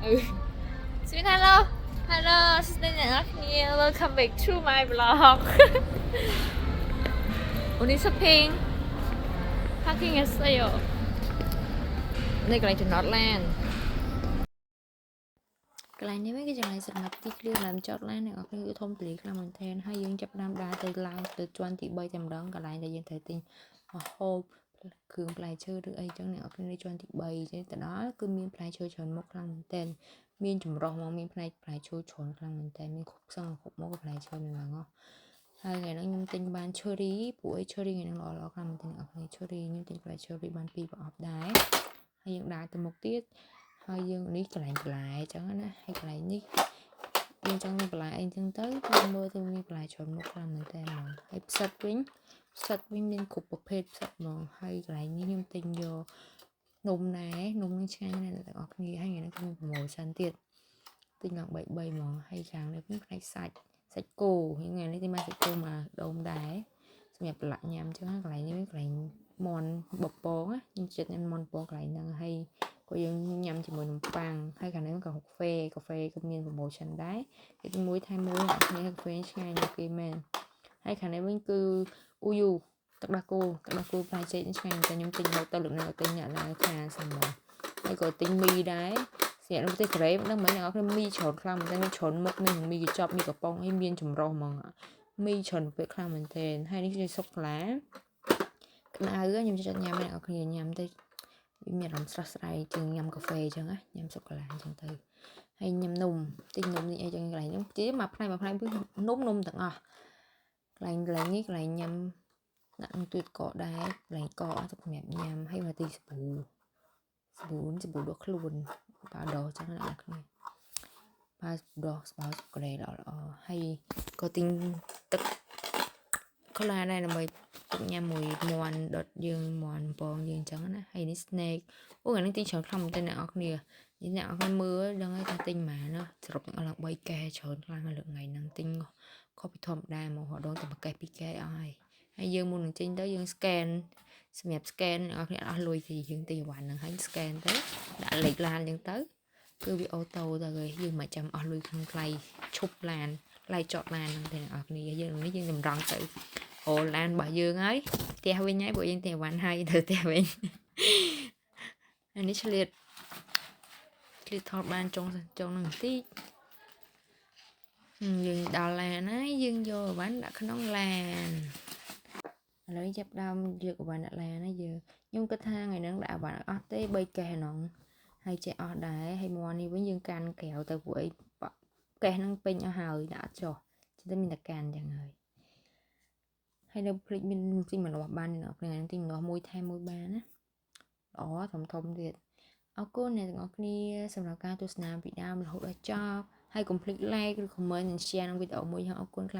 ừ xin hello hello xin chào các bạn welcome back to my vlog วันนี้ shopping parking 했어요 오늘 그냥 좀 Nordland កន្លែងនេះវាគឺជាកន្លែងសម្រាប់ទីធ្លាឡើងចតឡានអ្នកនរគ្នាគឺធំទូលាយខ្លាំងមែនទែនហើយយើងចាប់ផ្ដើមដើរទៅឡើងទៅជាន់ទី3តែម្ដងកន្លែងដែលយើងត្រូវទិញហូបគ្រឿងផ្លែឈើឬអីចឹងអ្នកនរគ្នាជាន់ទី3ចឹងទៅដល់គឺមានផ្លែឈើច្រើនមុខខ្លាំងមែនទែនមានចម្រុះមកមានផ្លែឈើច្រើនខ្លាំងមែនទែនមានគ្រប់សឹងគ្រប់មុខផ្លែឈើមានហ្មងហើយថ្ងៃហ្នឹងខ្ញុំទិញបាន cherry ពួកអី cherry ថ្ងៃហ្នឹងល្អខ្លាំងមែនទែនអ្នកនរគ្នា cherry ខ្ញុំទិញផ្លែ cherry បាន2ប្រអប់ដែរហើយយើងដើរទៅមុខទៀតហើយយើងនេះកន្លែងបន្លែអញ្ចឹងណាហើយកន្លែងនេះយើងចង់បន្លែអីអញ្ចឹងទៅយើងមើលទៅមានបន្លែច្រើនមុខខ្លាំងមែនតើហ្មងហើយផ្សិតវិញមានគ្រប់ប្រភេទផ្សិតហ្មងហើយកន្លែងនេះខ្ញុំទិញយកនំដែរនំនេះឆ្ងាញ់ណាស់អ្នកទាំងអស់គ្នាហើយថ្ងៃនេះគឺមាន promotion ទៀតទិញឡើង3ហ្មងហើយខាងនេះវិញផ្នែកសាច់គោថ្ងៃនេះទិញមកសាច់គោមកដុំដែរសម្រាប់ប្រឡាក់ញ៉ាំអញ្ចឹងកន្លែងនេះមានកន្លែងមាន់បបងខ្ញុំចិត្តញ៉ាំមាន់បបងកន្លែងហ្នឹងហើយក៏យើងញ៉ាំជាមួយនំប៉័ងហើយខាងនេះក៏កាហ្វេក៏មាន promotion ដែរគេមួយថែមមួយអ្នកគ្នាកាហ្វេឆ្ងាញ់ណាស់គេមែនហើយខាងនេះវិញគឺអ៊ូយូទឹកដោះគោផ្លែចេកឆ្ងាញ់តែខ្ញុំទិញមកទៅលើកណាទិញអ្នកណាខាសាំមកហើយក៏ទិញមីដែរស្រាប់នៅប្រទេសកូរ៉េមិនដឹងមែនអ្នកនរគ្នាមីច្រើនខ្លាំងមែនតែច្រើនមុខនេះមីកញ្ចប់មីកំប៉ុងអីមានចម្រុះហ្មងមីច្រើនពេកខ្លាំងមែនទែនហើយនេះគឺសុកកាឡាក្តៅខ្ញុំចូលចិត្តញ៉ាំអ្នកនរគ្នាញ៉ាំទៅមានអារម្មណ៍ស្រស់ស្រាយជាងញ៉ាំកាហ្វេអញ្ចឹងណាញ៉ាំសូកូឡាអញ្ចឹងទៅហើយញ៉ាំនំទិញនំនេះអីចឹងកន្លែងហ្នឹងជាមកផ្នែកវិញនំទាំងអស់កន្លែងនេះកន្លែងញ៉ាំដាក់នឹងទួយកកដែរកន្លែងកអស់ទៅសម្រាប់ញ៉ាំហើយមកទីសាប៊ូដុសខ្លួនប៉ាដោចឹងណាអ្នកគ្នាប៉ាដោស្បោកូរ៉េល្អហើយក៏ទិញទឹកកូឡាដែរដើម្បីទឹកញ៉ាំមួយមាន់ដុតយើងមាន់ពងយើងអញ្ចឹងណាហើយនេះ snake អូថ្ងៃនេះទិញច្រើនខ្លាំងមែនទែនអ្នកនរគ្នាអ្នកនរគ្នាមើលដឹងហើយថាទិញប៉ុន្មានណាសរុបទាំងអស់ឡើង3កែច្រើនខ្លាំងហើយលើកថ្ងៃហ្នឹងទិញខុសពីធម្មតាមករដងតែមួយកែ2កែអស់ហើយយើងមុននឹងចេញទៅយើង scan សម្រាប់ scan អ្នកនរគ្នាអស់លុយthìយើងទិញអីវ៉ាន់ហ្នឹងហើយ scan ទៅដាក់លេខឡានអញ្ចឹងទៅគឺវាអូតូទៅហើយយើងមិនចាំអស់លុយក្នុងថ្លៃឈប់ឡានថ្លៃចតឡានហ្នឹងទេអ្នកនរគ្នាយើងនេះយើងតម្រង់ទៅអូឡានរបស់យើងហើយផ្ទះវិញហើយពួកយើងទិញអីវ៉ាន់ហើយទៅផ្ទះវិញអានេះឆ្លៀតថតបានចុងនឹងបន្តិចយើងដល់ឡានហើយយើងយកអីវ៉ាន់ដាក់ក្នុងឡានឥឡូវចាប់ដើមយកអីវ៉ាន់ដាក់ឡានហើយខ្ញុំគិតថាថ្ងៃហ្នឹងដាក់អីវ៉ាន់អស់ទេ3កេសហ្នឹងហើយចេះអស់ដែរហើយមាន់នេះវិញយើងកាន់ក្រៅទៅពួកអីកេសហ្នឹងពេញអស់ហើយដាក់អត់ចុះចឹងតែមានតែកាន់ចឹងហើយនៅភ្លេចមានទិញម្នាស់បានអ្នកនរទិញម្នាស់មួយថែមមួយបានណាល្អធំទៀតអរគុណអ្នកទាំងអស់គ្នាសម្រាប់ការទស្សនាពីដើមរហូតដល់ចប់ហើយកុំភ្លេច like ឬ comment និង share ក្នុងវីដេអូមួយអរគុណខ្លាំង